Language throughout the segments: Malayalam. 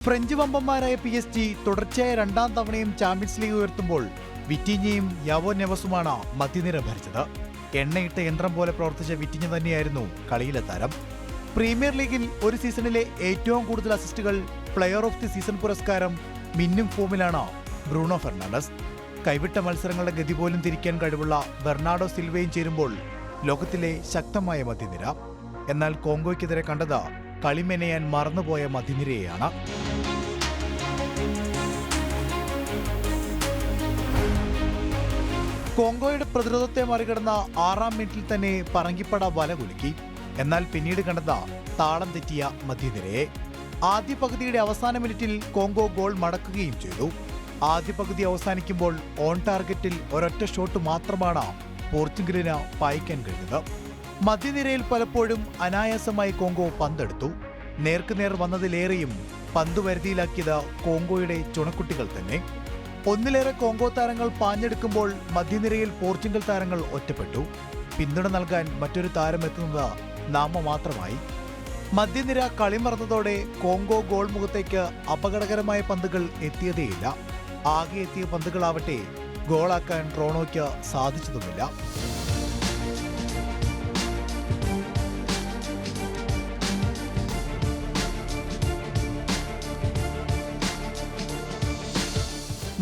ഫ്രഞ്ച് വമ്പന്മാരായ PSG തുടർച്ചയായ രണ്ടാം തവണയും ചാമ്പ്യൻസ് ലീഗ് ഉയർത്തുമ്പോൾ വിറ്റിഞ്ഞയും യാവോ നെവസുമാണ് മധ്യനിര ഭരിച്ചത്. എണ്ണയിട്ട യന്ത്രം പോലെ പ്രവർത്തിച്ച വിറ്റിഞ്ഞ തന്നെയായിരുന്നു കളിയിലെ താരം. പ്രീമിയർ ലീഗിൽ ഒരു സീസണിലെ ഏറ്റവും കൂടുതൽ അസിസ്റ്റുകൾ, പ്ലെയർ ഓഫ് ദി സീസൺ പുരസ്കാരം, മിന്നും ഫോമിലാണ് ബ്രൂണോ ഫെർണാണ്ടസ്. കൈവിട്ട മത്സരങ്ങളുടെ ഗതി പോലും തിരിക്കാൻ കഴിവുള്ള ബെർണാഡോ സിൽവയും ചേരുമ്പോൾ ലോകത്തിലെ ശക്തമായ മധ്യനിര. എന്നാൽ കോങ്കോയ്ക്കെതിരെ കണ്ടത് കളിമെനയാൻ മറന്നുപോയ മധ്യനിരയെയാണ്. കോങ്കോയുടെ പ്രതിരോധത്തെ മറികടന്ന 6-ാം മിനിറ്റിൽ തന്നെ പറങ്കിപ്പട വല കുലുക്കി. എന്നാൽ പിന്നീട് കണ്ടത് താളം തെറ്റിയ മധ്യനിരയെ. ആദ്യ പകുതിയുടെ അവസാന മിനിറ്റിൽ കോങ്കോ ഗോൾ മടക്കുകയും ചെയ്തു. ആദ്യ പകുതി അവസാനിക്കുമ്പോൾ ഓൺ ടാർഗറ്റിൽ ഒരൊറ്റ ഷോട്ട് മാത്രമാണ് പോർച്ചുഗലിന് പായിക്കാൻ കഴിഞ്ഞത്. മധ്യനിരയിൽ പലപ്പോഴും അനായാസമായി കോങ്കോ പന്തെടുത്തു. നേർക്കുനേർ വന്നതിലേറെയും പന്ത് വരുതിയിലാക്കിയത് കോങ്കോയുടെ ചുണക്കുട്ടികൾ തന്നെ. ഒന്നിലേറെ കോങ്കോ താരങ്ങൾ പാഞ്ഞെടുക്കുമ്പോൾ മധ്യനിരയിൽ പോർച്ചുഗൽ താരങ്ങൾ ഒറ്റപ്പെട്ടു. പിന്തുണ നൽകാൻ മറ്റൊരു താരം എത്തുന്നത് നാമമാത്രമായി. മധ്യനിര കളിമറന്നതോടെ കോങ്കോ ഗോൾ മുഖത്തേക്ക് അപകടകരമായ പന്തുകൾ എത്തിയതേയില്ല. ആകെ എത്തിയ പന്തുകളാവട്ടെ ഗോളാക്കാൻ റോണോയ്ക്ക് സാധിച്ചതുമില്ല.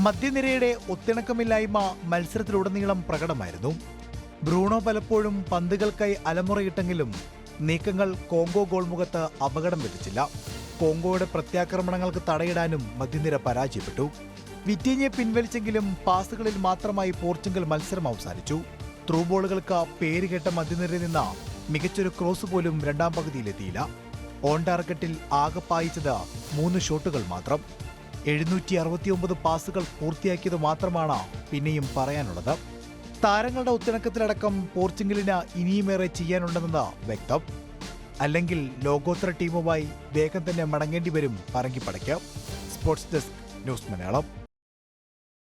മധ്യനിരയുടെ ഒത്തിണക്കമില്ലായ്മ മത്സരത്തിലുടനീളം പ്രകടമായിരുന്നു. ബ്രൂണോ പലപ്പോഴും പന്തുകൾക്കായി അലമുറയിട്ടെങ്കിലും നീക്കങ്ങൾ കോങ്കോ ഗോൾമുഖത്ത് അപകടം വിധിച്ചില്ല. കോങ്കോയുടെ പ്രത്യാക്രമണങ്ങൾക്ക് തടയിടാനും മധ്യനിര പരാജയപ്പെട്ടു. വിറ്റിഞ്ഞെ പിൻവലിച്ചെങ്കിലും പാസുകളിൽ മാത്രമായി പോർച്ചുഗൽ മത്സരം അവസാനിച്ചു. ത്രൂ ബോളുകൾക്ക് പേരുകേട്ട മധ്യനിരയിൽ നിന്ന് മികച്ചൊരു ക്രോസ് പോലും രണ്ടാം പകുതിയിലെത്തിയില്ല. ഓൺ ടാർഗറ്റിൽ ആകെ പായിച്ചത് 3 ഷോട്ടുകൾ മാത്രം. 769 പാസുകൾ പൂർത്തിയാക്കിയത് മാത്രമാണ് പിന്നെയും പറയാനുള്ളത്. താരങ്ങളുടെ ഒത്തിണക്കത്തിലടക്കം പോർച്ചുഗലിന് ഇനിയുമേറെ ചെയ്യാനുണ്ടെന്നത് വ്യക്തം. അല്ലെങ്കിൽ ലോകോത്തര ടീമുമായി വേഗം തന്നെ മടങ്ങേണ്ടി വരും പറങ്കിപ്പടയ്ക്ക്. Sports desk, news Malayalam.